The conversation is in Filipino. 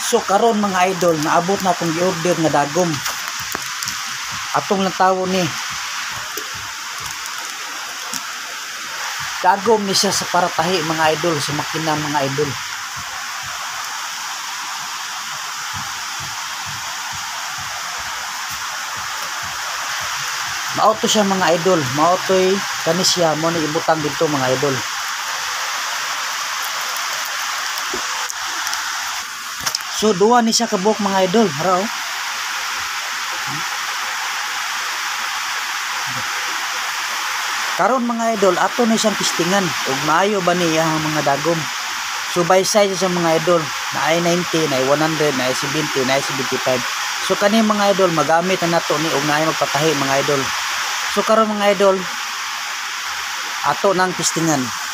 So karon mga idol, naabot na akong i-order nga dagom. Atong lantawo ni. Dagom ni siya sa paratahi mga idol, sa makina mga idol. Maauto siya mga idol, maautoy kani siya mo ni ibutang dito mga idol. So duwa ni siya kabuok mga idol, haraw. Karon mga idol, ato na siyang testingan ug maayo ba niya ang mga dagom. So by size sa mga idol, na ay 90, na ay 100, na ay 70, na ay 75. So kani mga idol, magamit na nato ni ug naay magpatahi mga idol. So karon mga idol, ato nang testingan.